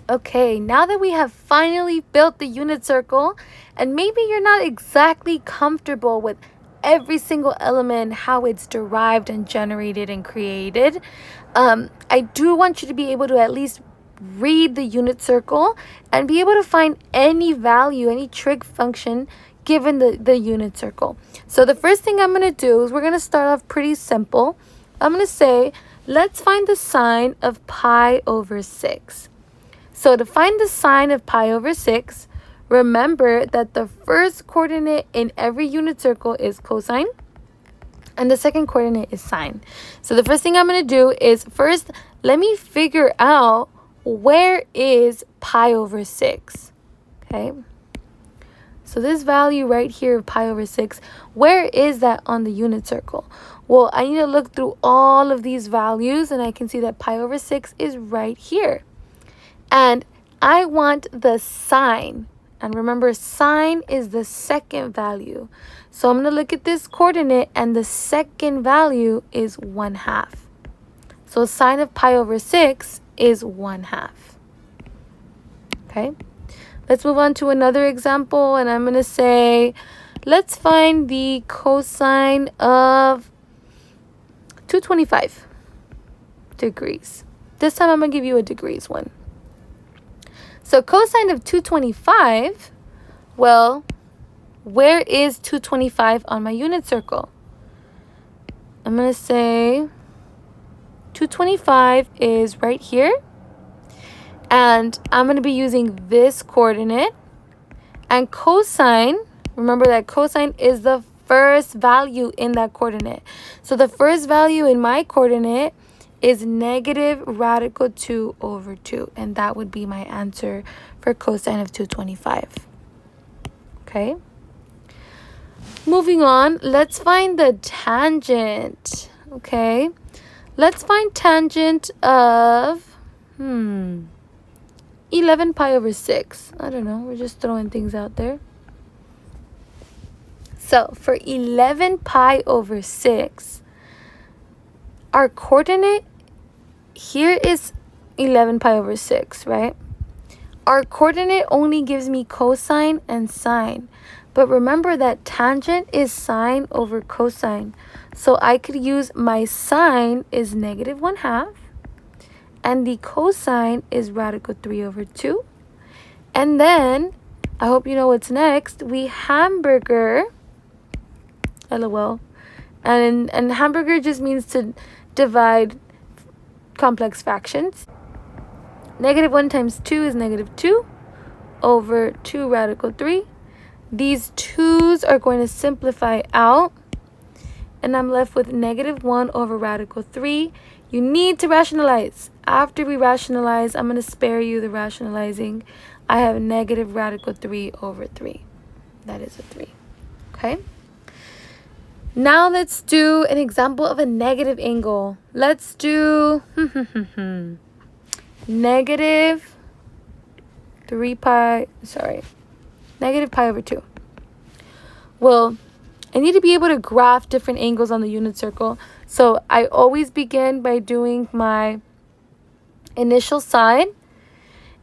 Okay, now that we have finally built the unit circle, and maybe you're not exactly comfortable with every single element, how it's derived and generated and created, I do want you to be able to at least read the unit circle and be able to find any value, any trig function given the unit circle. So the first thing I'm going to do is we're going to start off pretty simple. I'm going to say, let's find the sine of pi over 6. So to find the sine of pi over 6, remember that the first coordinate in every unit circle is cosine, and the second coordinate is sine. So the first thing I'm going to do is first, let me figure out where is pi over 6, okay? So this value right here of pi over 6, where is that on the unit circle? Well, I need to look through all of these values, and I can see that pi over 6 is right here. And I want the sine. And remember, sine is the second value. So I'm going to look at this coordinate, and the second value is 1/2. So sine of pi over 6 is 1/2. Okay. Let's move on to another example. And I'm going to say, let's find the cosine of 225 degrees. This time I'm going to give you a degrees one. So cosine of 225, well, where is 225 on my unit circle? I'm going to say 225 is right here. And I'm going to be using this coordinate. And cosine, remember that cosine is the first value in that coordinate. So the first value in my coordinate is negative radical 2 over 2. And that would be my answer for cosine of 225. Okay. Moving on, let's find the tangent. Okay. Let's find tangent of 11 pi over 6. I don't know. We're just throwing things out there. So for 11 pi over 6, our coordinate here is 11 pi over 6, right? Our coordinate only gives me cosine and sine. But remember that tangent is sine over cosine. So I could use my sine is negative 1/2. And the cosine is radical 3 over 2. And then, I hope you know what's next. We hamburger, LOL. And hamburger just means to divide complex fractions. Negative 1 times 2 is negative 2 over 2 radical 3. These 2's are going to simplify out. And I'm left with negative 1 over radical 3. You need to rationalize. After we rationalize, I'm going to spare you the rationalizing. I have negative radical 3 over 3. That is a 3. Okay? Now let's do an example of a negative angle. Let's do negative pi over 2. Well, I need to be able to graph different angles on the unit circle. So I always begin by doing my initial side.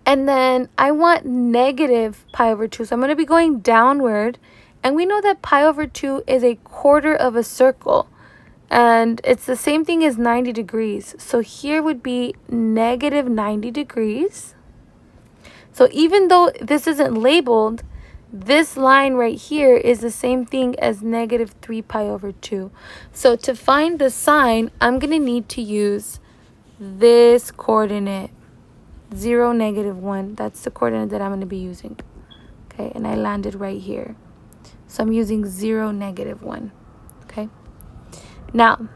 And then I want negative pi over 2. So I'm going to be going downward. And we know that pi over 2 is a quarter of a circle. And it's the same thing as 90 degrees. So here would be negative 90 degrees. So even though this isn't labeled, this line right here is the same thing as negative 3 pi over 2. So to find the sine, I'm going to need to use this coordinate, 0, negative 1. That's the coordinate that I'm going to be using. Okay, and I landed right here. So I'm using 0, negative 1. Okay. Now,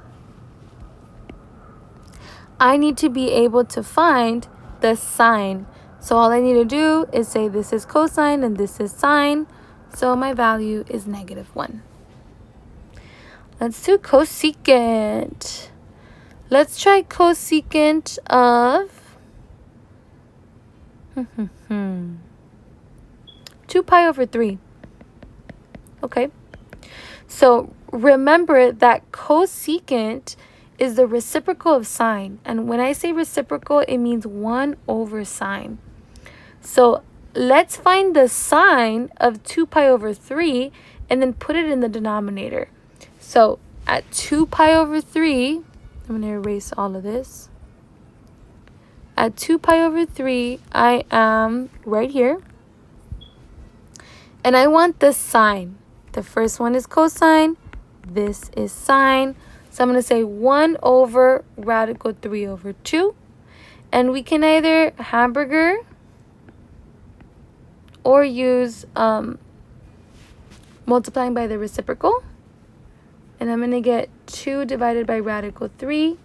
I need to be able to find the sine. So all I need to do is say this is cosine and this is sine. So my value is negative 1. Let's do cosecant. Let's try cosecant of 2 pi over 3. Okay. So remember that cosecant is the reciprocal of sine. And when I say reciprocal, it means 1 over sine. So let's find the sine of 2 pi over 3 and then put it in the denominator. So at 2 pi over 3, I'm going to erase all of this. At 2 pi over 3, I am right here. And I want the sine. The first one is cosine. This is sine. So I'm going to say 1 over radical 3 over 2. And we can either hamburger or use multiplying by the reciprocal. And I'm going to get 2 divided by radical 3.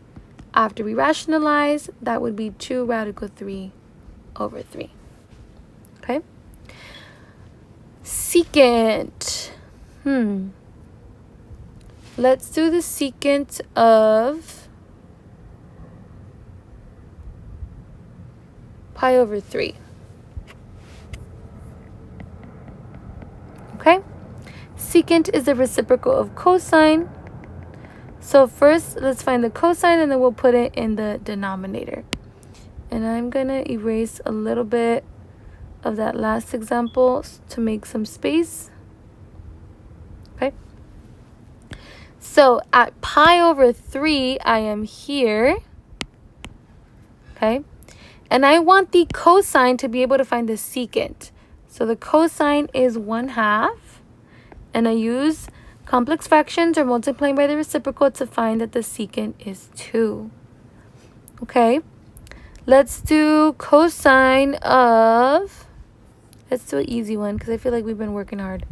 After we rationalize, that would be 2 radical 3 over 3. Okay? Secant. Let's do the secant of pi over 3. Okay? Secant is the reciprocal of cosine. So first, let's find the cosine, and then we'll put it in the denominator. And I'm going to erase a little bit of that last example to make some space. Okay? So at pi over 3, I am here. Okay? And I want the cosine to be able to find the secant. So the cosine is 1/2. And I use complex fractions or multiplying by the reciprocal to find that the secant is 2. Okay? Let's do cosine of, let's do an easy one because I feel like we've been working hard.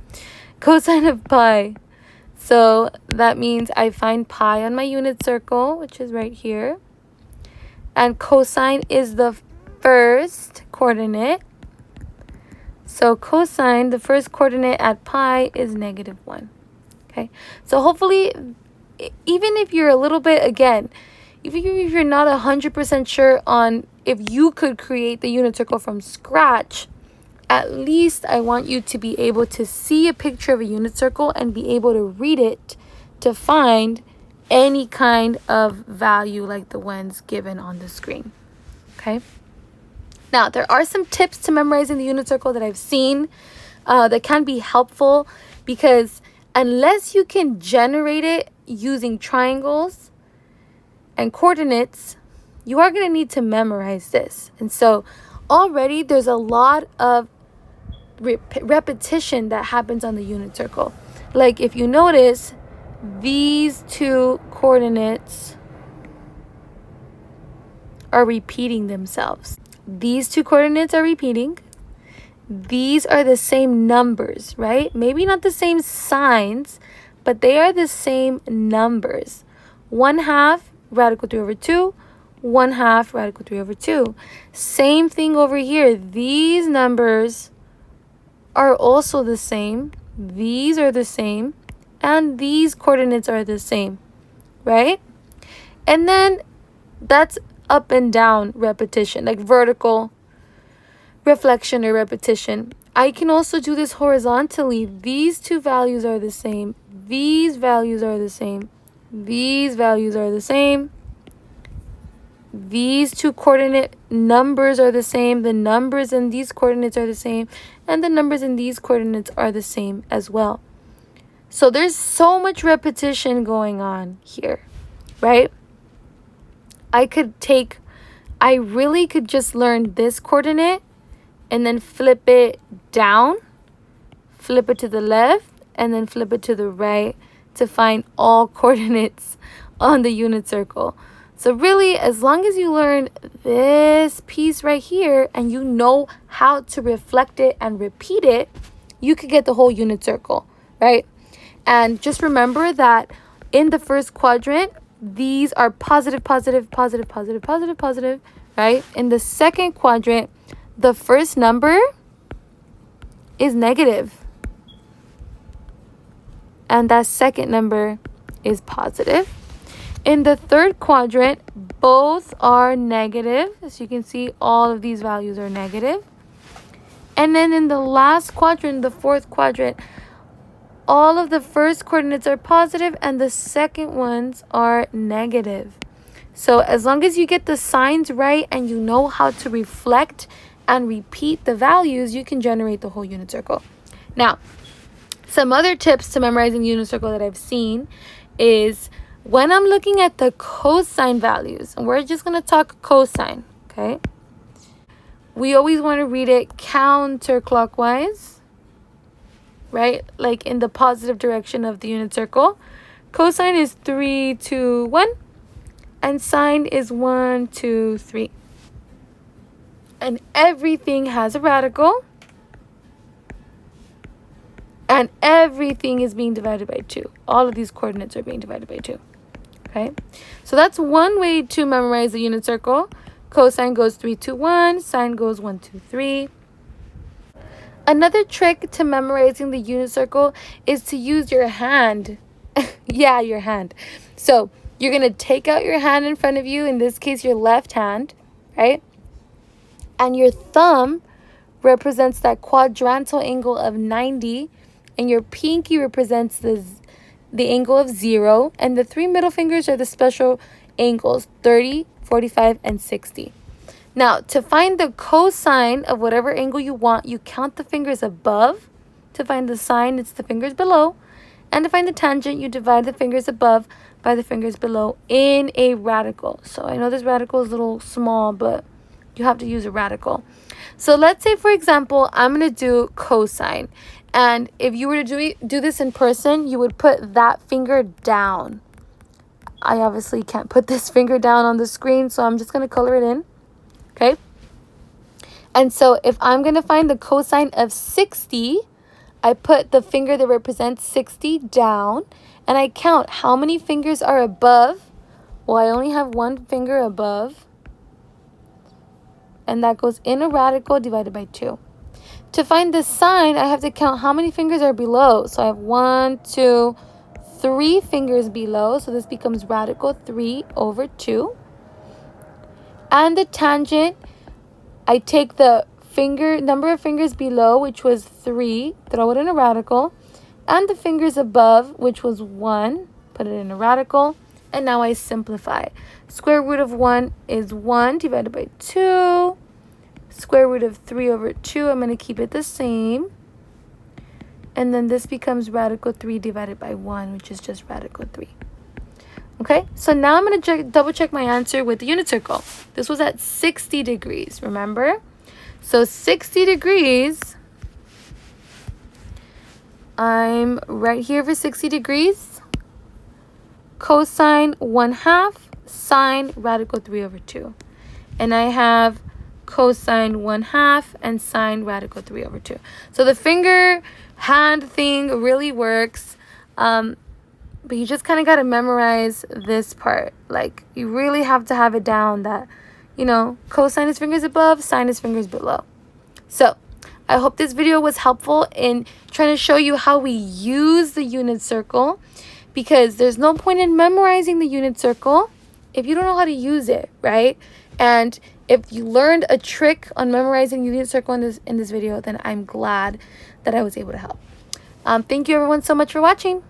Cosine of pi. So that means I find pi on my unit circle, which is right here. And cosine is the first coordinate. So cosine, the first coordinate at pi is -1. Okay, so hopefully, even if you're a little bit, again, even if you're not 100% sure on if you could create the unit circle from scratch, at least I want you to be able to see a picture of a unit circle and be able to read it to find any kind of value like the ones given on the screen. Okay. Now, there are some tips to memorizing the unit circle that I've seen that can be helpful, because unless you can generate it using triangles and coordinates, you are going to need to memorize this. And so already there's a lot of repetition that happens on the unit circle. Like if you notice, these two coordinates are repeating themselves. These two coordinates are repeating. These are the same numbers, right? Maybe not the same signs, but they are the same numbers. 1/2 radical 3 over 2, 1/2 radical 3 over 2. Same thing over here. These numbers are also the same. These are the same. And these coordinates are the same, right? And then that's up and down repetition, like vertical reflection or repetition. I can also do this horizontally. These two values are the same. These values are the same. These values are the same. These two coordinate numbers are the same. The numbers in these coordinates are the same. And the numbers in these coordinates are the same as well. So there's so much repetition going on here, right? I really could just learn this coordinate and then flip it down, flip it to the left, and then flip it to the right to find all coordinates on the unit circle. So really, as long as you learn this piece right here and you know how to reflect it and repeat it, you could get the whole unit circle, right? And just remember that in the first quadrant, these are positive, positive, positive, positive, positive, positive, right? In the second quadrant, the first number is negative. And that second number is positive. In the third quadrant, both are negative. As you can see, all of these values are negative. And then in the last quadrant, the fourth quadrant, all of the first coordinates are positive and the second ones are negative. So as long as you get the signs right and you know how to reflect and repeat the values, you can generate the whole unit circle. Now, some other tips to memorizing unit circle that I've seen is when I'm looking at the cosine values, and we're just going to talk cosine, okay? We always want to read it counterclockwise, right? Like in the positive direction of the unit circle. Cosine is 3, 2, 1. And sine is 1, 2, 3. And everything has a radical. And everything is being divided by 2. All of these coordinates are being divided by 2. Okay? So that's one way to memorize the unit circle. Cosine goes 3, 2, 1. Sine goes 1, 2, 3. Another trick to memorizing the unit circle is to use your hand. Yeah, your hand. So you're going to take out your hand in front of you, in this case, your left hand, right? And your thumb represents that quadrantal angle of 90, and your pinky represents the angle of 0, and the 3 middle fingers are the special angles, 30, 45, and 60. Now, to find the cosine of whatever angle you want, you count the fingers above. To find the sine, it's the fingers below. And to find the tangent, you divide the fingers above by the fingers below in a radical. So I know this radical is a little small, but you have to use a radical. So let's say, for example, I'm going to do cosine. And if you were to do this in person, you would put that finger down. I obviously can't put this finger down on the screen, so I'm just going to color it in. Okay? And so if I'm going to find the cosine of 60, I put the finger that represents 60 down, and I count how many fingers are above. Well, I only have one finger above, and that goes in a radical divided by 2. To find the sine, I have to count how many fingers are below. So I have 1, 2, 3 fingers below, so this becomes radical 3 over 2. And the tangent, I take the number of fingers below, which was 3, throw it in a radical, and the fingers above, which was 1, put it in a radical, and now I simplify. Square root of 1 is 1 divided by 2. Square root of 3 over 2, I'm going to keep it the same. And then this becomes radical 3 divided by 1, which is just radical 3. Okay, so now I'm going to double check my answer with the unit circle. This was at 60 degrees, remember? So 60 degrees, I'm right here for 60 degrees. Cosine 1/2, sine radical 3 over 2. And I have cosine 1/2 and sine radical 3 over 2. So the finger hand thing really works. But you just kind of got to memorize this part. Like, you really have to have it down that, cosine is fingers above, sine is fingers below. So, I hope this video was helpful in trying to show you how we use the unit circle, because there's no point in memorizing the unit circle if you don't know how to use it, right? And if you learned a trick on memorizing unit circle in this video, then I'm glad that I was able to help. Thank you everyone so much for watching.